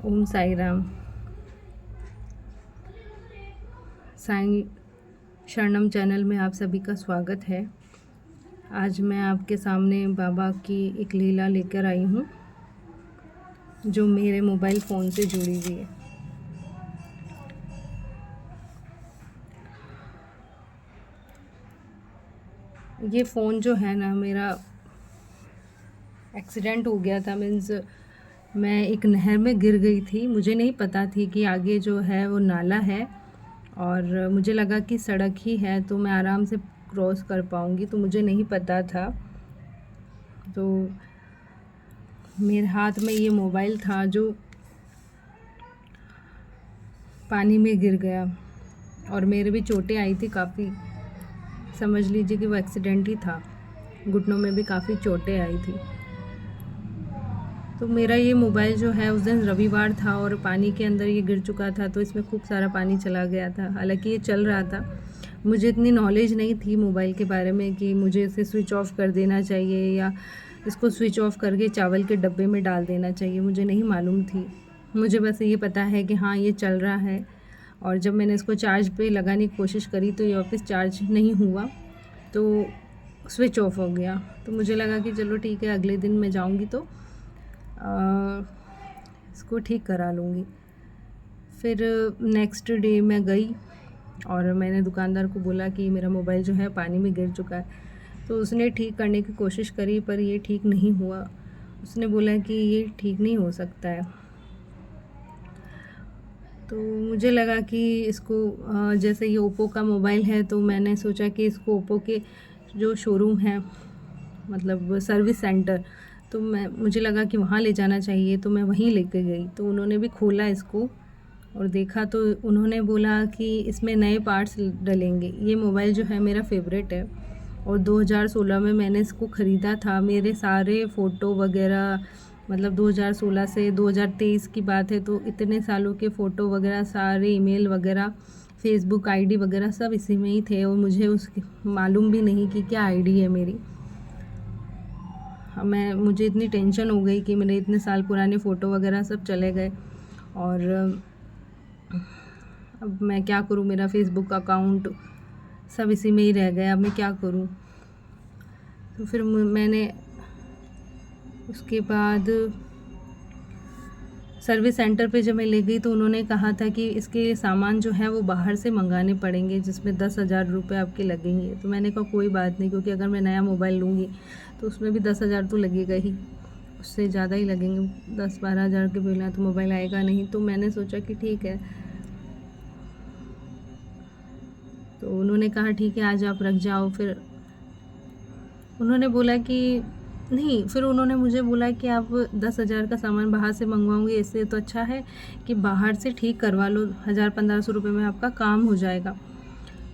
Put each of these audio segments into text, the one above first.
ओम साई राम। साईं शरणम चैनल में आप सभी का स्वागत है। आज मैं आपके सामने बाबा की एक लीला लेकर आई हूँ जो मेरे मोबाइल फ़ोन से जुड़ी हुई है। ये फ़ोन जो है ना, मेरा एक्सीडेंट हो गया था। मीन्स मैं एक नहर में गिर गई थी। मुझे नहीं पता थी कि आगे जो है वो नाला है, और मुझे लगा कि सड़क ही है तो मैं आराम से क्रॉस कर पाऊँगी, तो मुझे नहीं पता था। तो मेरे हाथ में ये मोबाइल था जो पानी में गिर गया, और मेरे भी चोटें आई थी काफ़ी। समझ लीजिए कि वो एक्सीडेंट ही था। घुटनों में भी काफ़ी चोटें आई थी। तो मेरा ये मोबाइल जो है, उस दिन रविवार था और पानी के अंदर ये गिर चुका था, तो इसमें खूब सारा पानी चला गया था। हालांकि ये चल रहा था। मुझे इतनी नॉलेज नहीं थी मोबाइल के बारे में कि मुझे इसे स्विच ऑफ कर देना चाहिए या इसको स्विच ऑफ करके चावल के डब्बे में डाल देना चाहिए। मुझे नहीं मालूम थी। मुझे बस ये पता है कि हाँ, ये चल रहा है। और जब मैंने इसको चार्ज पे लगाने की कोशिश करी तो ये वापस चार्ज नहीं हुआ, तो स्विच ऑफ हो गया। तो मुझे लगा कि चलो ठीक है, अगले दिन मैं जाऊँगी तो इसको ठीक करा लूँगी। फिर नेक्स्ट डे मैं गई और मैंने दुकानदार को बोला कि मेरा मोबाइल जो है पानी में गिर चुका है। तो उसने ठीक करने की कोशिश करी, पर ये ठीक नहीं हुआ। उसने बोला कि ये ठीक नहीं हो सकता है। तो मुझे लगा कि इसको जैसे ये ओप्पो का मोबाइल है, तो मैंने सोचा कि इसको ओप्पो के जो शोरूम है, मतलब सर्विस सेंटर, तो मुझे लगा कि वहाँ ले जाना चाहिए। तो मैं वहीं लेके गई, तो उन्होंने भी खोला इसको और देखा, तो उन्होंने बोला कि इसमें नए पार्ट्स डलेंगे। ये मोबाइल जो है मेरा फेवरेट है, और 2016 में मैंने इसको ख़रीदा था। मेरे सारे फ़ोटो वगैरह, मतलब 2016 से 2023 की बात है, तो इतने सालों के फ़ोटो वगैरह, सारे ईमेल वगैरह, फ़ेसबुक आईडी वगैरह सब इसी में ही थे, और मुझे उसकी मालूम भी नहीं कि क्या आईडी है मेरी। मुझे इतनी टेंशन हो गई कि मेरे इतने साल पुराने फ़ोटो वगैरह सब चले गए, और अब मैं क्या करूँ। मेरा फ़ेसबुक अकाउंट सब इसी में ही रह गया। अब मैं क्या करूँ। तो फिर मैंने उसके बाद सर्विस सेंटर पे जब मैं ले गई, तो उन्होंने कहा था कि इसके सामान जो है वो बाहर से मंगाने पड़ेंगे, जिसमें 10,000 रुपये आपके लगेंगे। तो मैंने कहा कोई बात नहीं, क्योंकि अगर मैं नया मोबाइल लूँगी तो उसमें भी 10,000 तो लगेगा ही, उससे ज़्यादा ही लगेंगे। 10-12 हज़ार के बिना तो मोबाइल आएगा नहीं। तो मैंने सोचा कि ठीक है। तो उन्होंने कहा ठीक है, आज आप रख जाओ। फिर उन्होंने बोला कि नहीं, फिर उन्होंने मुझे बोला कि आप 10,000 का सामान बाहर से मंगवाओगे, इससे तो अच्छा है कि बाहर से ठीक करवा लो, 1,000-1,500 रुपये में आपका काम हो जाएगा।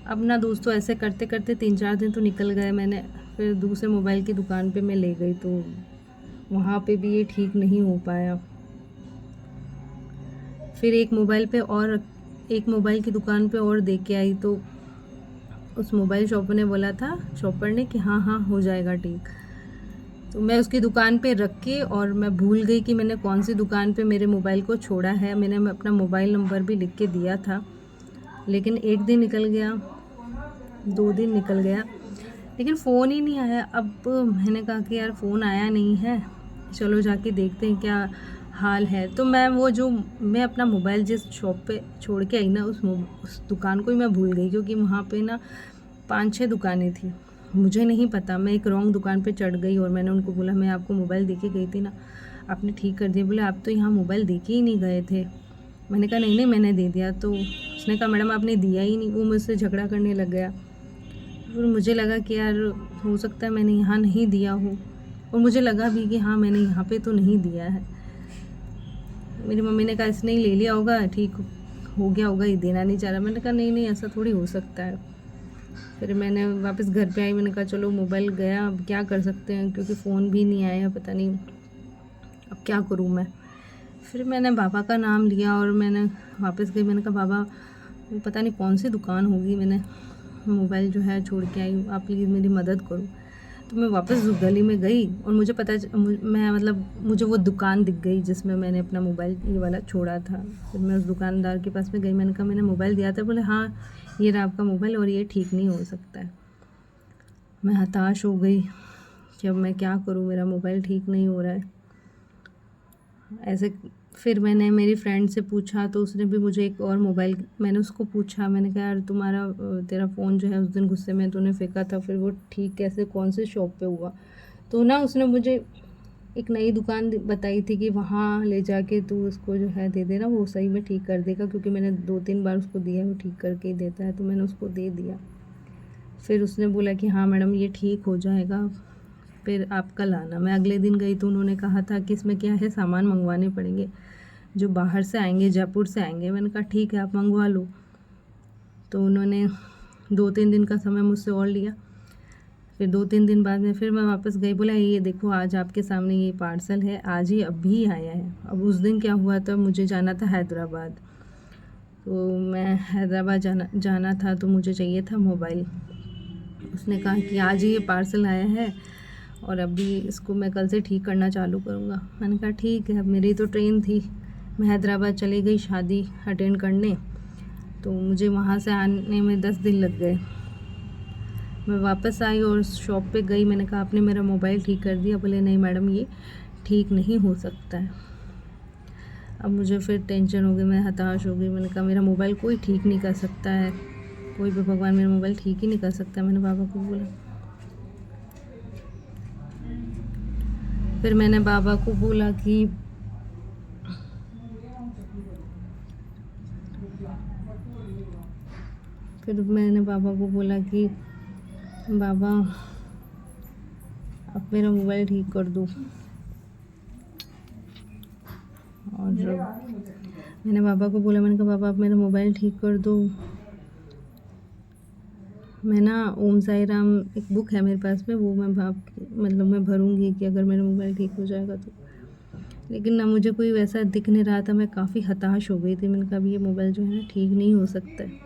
अब ना दोस्तों, ऐसे करते करते 3-4 दिन तो निकल गए। मैंने फिर दूसरे मोबाइल की दुकान पे मैं ले गई, तो वहाँ पे भी ये ठीक नहीं हो पाया। फिर एक मोबाइल की दुकान पे और दे के आई, तो उस मोबाइल शॉप ने बोला था, शॉपर ने, कि हाँ हाँ हो जाएगा ठीक। तो मैं उसकी दुकान पे रख के, और मैं भूल गई कि मैंने कौन सी दुकान पे मेरे मोबाइल को छोड़ा है। मैंने अपना मोबाइल नंबर भी लिख के दिया था, लेकिन 1 दिन निकल गया, 2 दिन निकल गया, लेकिन फ़ोन ही नहीं आया। अब मैंने कहा कि यार फ़ोन आया नहीं है, चलो जाके देखते हैं क्या हाल है। तो मैं अपना मोबाइल जिस शॉप पे छोड़ के आई ना, उस दुकान को ही मैं भूल गई, क्योंकि वहाँ पे ना 5-6 दुकानें थी। मुझे नहीं पता, मैं एक रॉन्ग दुकान पे चढ़ गई, और मैंने उनको बोला, मैं आपको मोबाइल दे के गई थी ना, आपने ठीक कर दिया। बोले आप तो यहाँ मोबाइल दे के ही नहीं गए थे। मैंने कहा नहीं नहीं, मैंने दे दिया। तो उसने कहा मैडम आपने दिया ही नहीं। वो मुझसे झगड़ा करने लग गया। फिर मुझे लगा कि यार हो सकता है मैंने यहाँ नहीं दिया हो, और मुझे लगा भी कि हाँ, मैंने यहाँ पे तो नहीं दिया है। मेरी मम्मी ने कहा इसने ही ले लिया होगा, ठीक हो गया होगा, ये देना नहीं चाह रहा। मैंने कहा नहीं नहीं, ऐसा थोड़ी हो सकता है। फिर मैंने वापस घर पे आई। मैंने कहा चलो मोबाइल गया, अब क्या कर सकते हैं, क्योंकि फ़ोन भी नहीं आया, पता नहीं अब क्या करूँ मैं। फिर मैंने बाबा का नाम लिया और मैंने वापस गई। मैंने कहा बाबा, पता नहीं कौन सी दुकान होगी, मैंने मोबाइल जो है छोड़ के आई हूँ, आप प्लीज़ मेरी मदद करो। तो मैं वापस उस गली में गई और मुझे मैं मतलब मुझे वो दुकान दिख गई जिसमें मैंने अपना मोबाइल ये वाला छोड़ा था। फिर मैं उस दुकानदार के पास में गई, मैंने कहा मैंने मोबाइल दिया था। बोले हाँ ये रहा आपका मोबाइल और ये ठीक नहीं हो सकता है। मैं हताश हो गई कि अब मैं क्या करूँ, मेरा मोबाइल ठीक नहीं हो रहा है ऐसे। फिर मैंने मेरी फ्रेंड से पूछा तो उसने भी मुझे एक और मोबाइल, मैंने उसको पूछा, मैंने कहा यार तेरा फ़ोन जो है उस दिन गुस्से में तूने फेंका था, फिर वो ठीक कैसे, कौन से शॉप पे हुआ? तो ना उसने मुझे एक नई दुकान बताई थी कि वहाँ ले जाके तू उसको जो है दे देना, वो सही में ठीक कर देगा, क्योंकि मैंने 2-3 बार उसको दिया, वो ठीक करके ही देता है। तो मैंने उसको दे दिया। फिर उसने बोला कि हाँ मैडम ये ठीक हो जाएगा, फिर आप कल आना। मैं अगले दिन गई तो उन्होंने कहा था कि इसमें क्या है, सामान मंगवाने पड़ेंगे, जो बाहर से आएंगे, जयपुर से आएंगे। मैंने कहा ठीक है आप मंगवा लो। तो उन्होंने 2-3 दिन का समय मुझसे और लिया। फिर 2-3 दिन बाद में फिर मैं वापस गई, बोला ये देखो आज आपके सामने ये पार्सल है, आज ही अभी आया है। अब उस दिन क्या हुआ था, मुझे जाना था हैदराबाद, तो मैं हैदराबाद जाना था तो मुझे चाहिए था मोबाइल। उसने कहा कि आज ही ये पार्सल आया है और अभी इसको मैं कल से ठीक करना चालू करूँगा। मैंने कहा ठीक है। अब मेरी तो ट्रेन थी, मैं हैदराबाद चली गई शादी अटेंड करने, तो मुझे वहाँ से आने में 10 दिन लग गए। मैं वापस आई और शॉप पे गई, मैंने कहा आपने मेरा मोबाइल ठीक कर दिया? बोले नहीं मैडम ये ठीक नहीं हो सकता है। अब मुझे फिर टेंशन हो गई, मैं हताश हो गई। मैंने कहा मेरा मोबाइल कोई ठीक नहीं कर सकता है, कोई भी भगवान मेरा मोबाइल ठीक ही नहीं कर सकता। मैंने बाबा को बोला। फिर मैंने बाबा को बोला कि बाबा अब मेरा मोबाइल ठीक कर दो। और मैंने बाबा को बोला, मैंने कहा बाबा आप मेरा मोबाइल ठीक कर दो। मैं ना ओम साई राम एक बुक है मेरे पास में, वो मैं भरूंगी कि अगर मेरा मोबाइल ठीक हो जाएगा तो। लेकिन ना मुझे कोई वैसा दिख नहीं रहा था, मैं काफ़ी हताश हो गई थी। मैंने कहा ये मोबाइल जो है ना ठीक नहीं हो सकता है।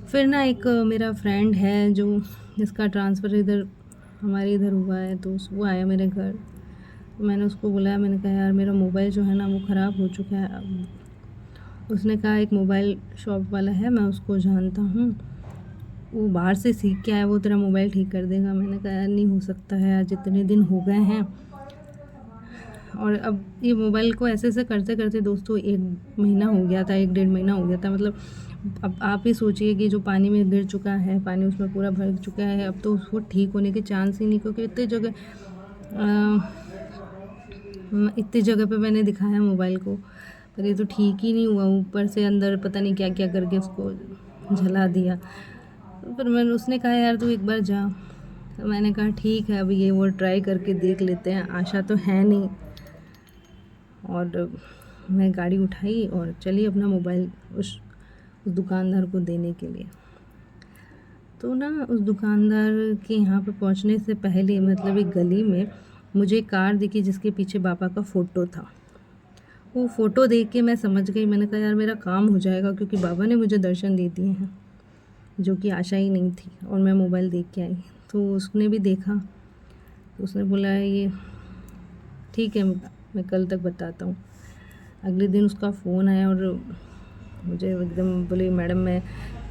फिर ना एक मेरा फ्रेंड है जो जिसका ट्रांसफ़र हमारे इधर हुआ है, तो वो आया मेरे घर। मैंने उसको बुलाया, मैंने कहा यार मेरा मोबाइल जो है ना वो ख़राब हो चुका है। अब उसने कहा एक मोबाइल शॉप वाला है, मैं उसको जानता हूँ, वो बाहर से सीख के आया, वो तेरा मोबाइल ठीक कर देगा। मैंने कहा यार नहीं हो सकता है, आज इतने दिन हो गए हैं। और अब ये मोबाइल को ऐसे ऐसे करते करते दोस्तों 1 महीना हो गया था, 1-1.5 महीना हो गया था। मतलब अब आप ही सोचिए कि जो पानी में गिर चुका है, पानी उसमें पूरा भर चुका है, अब तो उसको ठीक होने के चांस ही नहीं, क्योंकि इतनी जगह पे मैंने दिखाया मोबाइल को, पर ये तो ठीक ही नहीं हुआ। ऊपर से अंदर पता नहीं क्या क्या करके उसको जला दिया। फिर उसने कहा यार तू एक बार जा। तो मैंने कहा ठीक है, अब ये वो ट्राई करके देख लेते हैं, आशा तो है नहीं। और मैं गाड़ी उठाई और चली अपना मोबाइल उस दुकानदार को देने के लिए। तो ना उस दुकानदार के यहाँ पे पहुँचने से पहले मतलब एक गली में मुझे एक कार दिखी जिसके पीछे बाबा का फ़ोटो था। वो फ़ोटो देख के मैं समझ गई, मैंने कहा यार मेरा काम हो जाएगा, क्योंकि बाबा ने मुझे दर्शन दे दिए हैं, जो कि आशा ही नहीं थी। और मैं मोबाइल देख के आई तो उसने भी देखा, तो उसने बोला ये ठीक है, मैं कल तक बताता हूँ। अगले दिन उसका फ़ोन आया और मुझे एकदम बोले मैडम मैं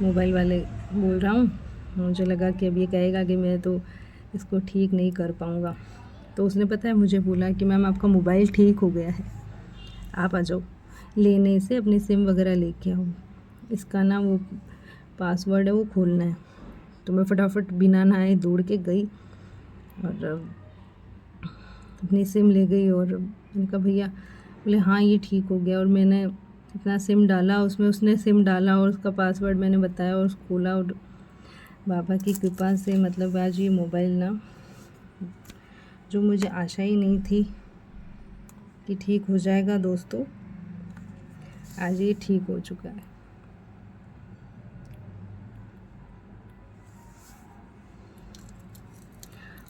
मोबाइल वाले बोल रहा हूँ। मुझे लगा कि अब ये कहेगा कि मैं तो इसको ठीक नहीं कर पाऊँगा। तो उसने पता है मुझे बोला कि मैम आपका मोबाइल ठीक हो गया है, आप आ जाओ लेने से, अपनी सिम वगैरह लेके आओ, इसका ना वो पासवर्ड है वो खोलना है। तो मैं फटाफट बिना नहाए दौड़ के गई और अपनी सिम ले गई। और मैंने कहा भैया, बोले हाँ ये ठीक हो गया। और मैंने अपना सिम डाला उसमें, उसने सिम डाला और उसका पासवर्ड मैंने बताया और खोला। और बाबा की कृपा से मतलब आज ये मोबाइल ना, जो मुझे आशा ही नहीं थी कि ठीक हो जाएगा दोस्तों, आज ये ठीक हो चुका है।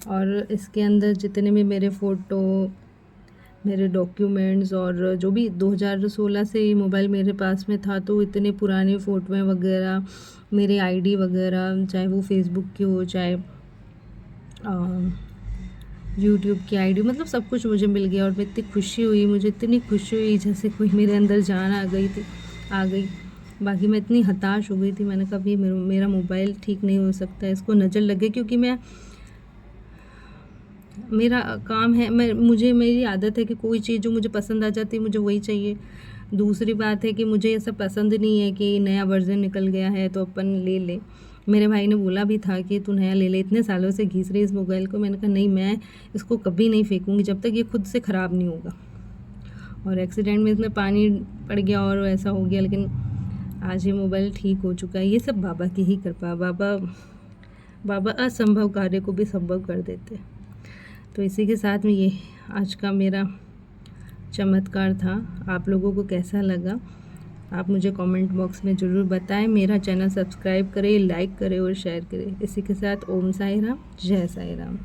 और इसके अंदर जितने भी मेरे फ़ोटो, मेरे डॉक्यूमेंट्स और जो भी 2016 से ये मोबाइल मेरे पास में था, तो इतने पुराने फ़ोटोएँ वगैरह, मेरे आईडी वगैरह, चाहे वो फेसबुक की हो, चाहे यूट्यूब की आईडी, मतलब सब कुछ मुझे मिल गया और मैं इतनी खुशी हुई, मुझे इतनी खुशी हुई जैसे कोई मेरे अंदर जान आ गई। बाकी मैं इतनी हताश हो गई थी, मैंने कहा भी मेरा मोबाइल ठीक नहीं हो सकता, इसको नज़र लगे, क्योंकि मेरा काम है, मेरी आदत है कि कोई चीज़ जो मुझे पसंद आ जाती है मुझे वही चाहिए। दूसरी बात है कि मुझे ऐसा पसंद नहीं है कि नया वर्ज़न निकल गया है तो अपन ले लें। मेरे भाई ने बोला भी था कि तू नया ले ले, इतने सालों से घिस रही इस मोबाइल को। मैंने कहा नहीं, मैं इसको कभी नहीं फेंकूँगी जब तक ये खुद से ख़राब नहीं होगा। और एक्सीडेंट में इसमें पानी पड़ गया और ऐसा हो गया, लेकिन आज ये मोबाइल ठीक हो चुका है। ये सब बाबा की ही कृपा। बाबा असंभव कार्य को भी संभव कर देते। तो इसी के साथ में ये आज का मेरा चमत्कार था। आप लोगों को कैसा लगा आप मुझे कमेंट बॉक्स में ज़रूर बताएं। मेरा चैनल सब्सक्राइब करें, लाइक करें और शेयर करें। इसी के साथ ओम साई राम, जय साई राम।